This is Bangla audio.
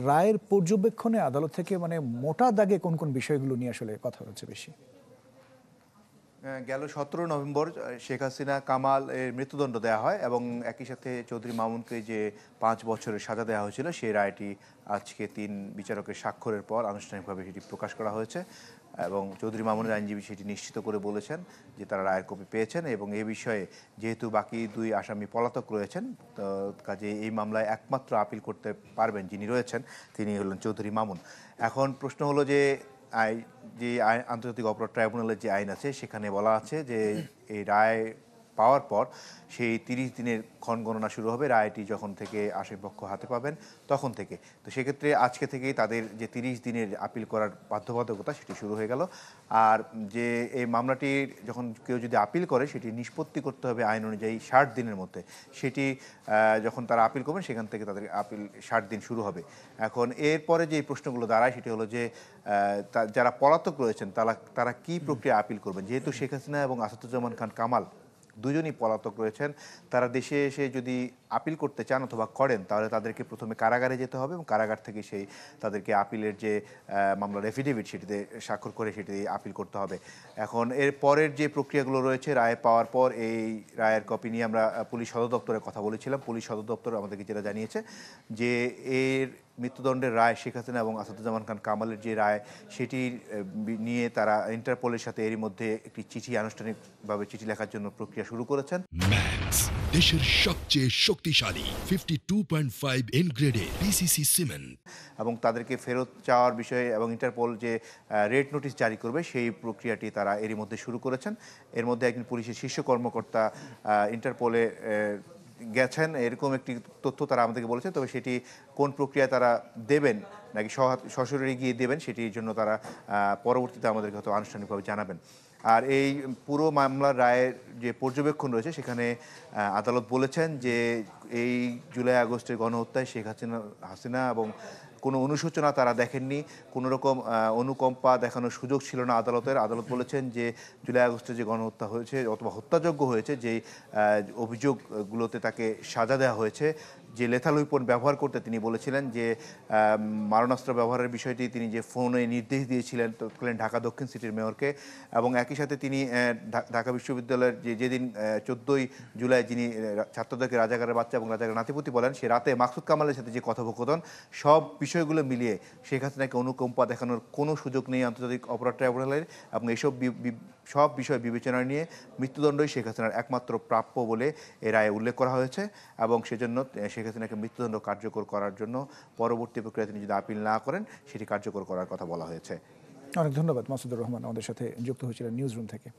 রায়ের পর্যবেক্ষণে আদালত থেকে মানে মোটা দাগে কোন কোন বিষয়গুলো নিয়ে আসলে কথা হচ্ছে বেশি? গেল 17 নভেম্বর শেখ হাসিনা কামাল এর মৃত্যুদণ্ড দেওয়া হয় এবং একই সাথে চৌধুরী মামুনকে যে 5 বছরের সাজা দেওয়া হয়েছিল সেই রায়টি আজকে 3 বিচারকের স্বাক্ষরের পর আনুষ্ঠানিকভাবে সেটি প্রকাশ করা হয়েছে এবং চৌধুরী মামুনের আইনজীবী সেটি নিশ্চিত করে বলেছেন যে তারা রায়ের কপি পেয়েছেন এবং এ বিষয়ে যেহেতু বাকি 2 আসামি পলাতক রয়েছেন, তো কাজে এই মামলায় একমাত্র আপিল করতে পারবেন যিনি রয়েছেন তিনি হলেন চৌধুরী মামুন। এখন প্রশ্ন হলো যে আন্তর্জাতিক অপরাধ ট্রাইব্যুনালের যে আইন আছে সেখানে বলা আছে যে এই রায় পাওয়ার পর সেই 30 দিনের ক্ষণগণনা শুরু হবে রায়টি যখন থেকে আসামিপক্ষ হাতে পাবেন তখন থেকে। তো সেক্ষেত্রে আজকে থেকেই তাদের যে 30 দিনের আপিল করার বাধ্যবাধকতা সেটি শুরু হয়ে গেল। আর যে এই মামলাটির যখন কেউ যদি আপিল করে সেটি নিষ্পত্তি করতে হবে আইন অনুযায়ী 60 দিনের মধ্যে। সেটি যখন তারা আপিল করবেন সেখান থেকে তাদের আপিল 60 দিন শুরু হবে। এখন এরপরে যে প্রশ্নগুলো দাঁড়ায় সেটি হলো যে যারা পলাতক রয়েছেন তারা কি প্রক্রিয়া আপিল করবেন, যেহেতু শেখ হাসিনা এবং আসাদুজ্জামান খান কামাল দুজনই পলাতক রয়েছেন। তারা দেশে এসে যদি আপিল করতে চান অথবা করেন তাহলে তাদেরকে প্রথমে কারাগারে যেতে হবে এবং কারাগার থেকে সেই তাদেরকে আপিলের যে মামলার এফিডেভিট সেটিতে স্বাক্ষর করে সেটি আপিল করতে হবে। এখন এর পরের যে প্রক্রিয়াগুলো রয়েছে রায় পাওয়ার পর এই রায়ের কপি নিয়ে আমরা পুলিশ সদর দপ্তরে কথা বলেছিলাম। পুলিশ সদর দপ্তর আমাদেরকে যেটা জানিয়েছে যে এর মৃত্যুদণ্ডের রায় শেখ হাসিনা এবং আসাদুজ্জামান খান কামালের যে রায় সেটির নিয়ে তারা ইন্টারপোলের সাথে এরই মধ্যে একটি চিঠি আনুষ্ঠানিকভাবে চিঠি লেখার জন্য প্রক্রিয়া শুরু করেছেন। ম্যাক্স দেশের সবচেয়ে শক্তিশালী 52.5 এন গ্রেডের পিসিসি সিমেন্ট এবং তাদেরকে ফেরত চাওয়ার বিষয়ে এবং ইন্টারপোল যে রেড নোটিশ জারি করবে সেই প্রক্রিয়াটি তারা এরই মধ্যে শুরু করেছেন। এর মধ্যে একজন পুলিশের শীর্ষ কর্মকর্তা ইন্টারপোলে গেছেন এরকম একটি তথ্য তারা আমাদেরকে বলেছে, তবে সেটি কোন প্রক্রিয়ায় তারা দেবেন নাকি সশরীরে গিয়ে দেবেন সেটির জন্য তারা পরবর্তীতে আমাদেরকে হয়তো আনুষ্ঠানিকভাবে জানাবেন। আর এই পুরো মামলার রায়ের যে পর্যবেক্ষণ রয়েছে সেখানে আদালত বলেছেন যে এই জুলাই আগস্টের গণহত্যায় শেখ হাসিনা এবং কোনো অনুশোচনা তারা দেখেননি, কোনো রকম অনুকম্পা দেখানোর সুযোগ ছিল না আদালতের। আদালত বলেছেন যে জুলাই আগস্টে যে গণহত্যা হয়েছে অথবা হত্যাযোগ্য হয়েছে যেই অভিযোগগুলোতে তাকে সাজা দেওয়া হয়েছে, যে লেথাল উইপন ব্যবহার করতে তিনি বলেছিলেন, যে মারণাস্ত্র ব্যবহারের বিষয়টি তিনি যে ফোনে নির্দেশ দিয়েছিলেন তৎকালীন ঢাকা দক্ষিণ সিটির মেয়রকে, এবং একই সাথে তিনি ঢাকা বিশ্ববিদ্যালয়ের যেদিন 14ই জুলাই যিনি ছাত্রদেরকে রাজাকারের বাচ্চা এবং রাজাকারের নাতিপুতি বলেন সে রাতে মাকসুদ কামালের সাথে যে কথোপকথন, সব বিষয়গুলো মিলিয়ে শেখ হাসিনাকে অনুকম্পা দেখানোর কোনো সুযোগ নেই আন্তর্জাতিক অপরাধ ট্রাইব্যুনালের, এবং এইসব সব বিষয় বিবেচনা নিয়ে মৃত্যুদণ্ডই শেখ হাসিনার একমাত্র প্রাপ্য বলে এ রায়ে উল্লেখ করা হয়েছে এবং সেজন্য শেখ হাসিনাকে মৃত্যুদণ্ড কার্যকর করার জন্য পরবর্তী প্রক্রিয়া তিনি যদি আপিল না করেন সেটি কার্যকর করার কথা বলা হয়েছে। অনেক ধন্যবাদ মাসুদুর রহমান আমাদের সাথে যুক্ত হয়েছিলেন নিউজ রুম থেকে।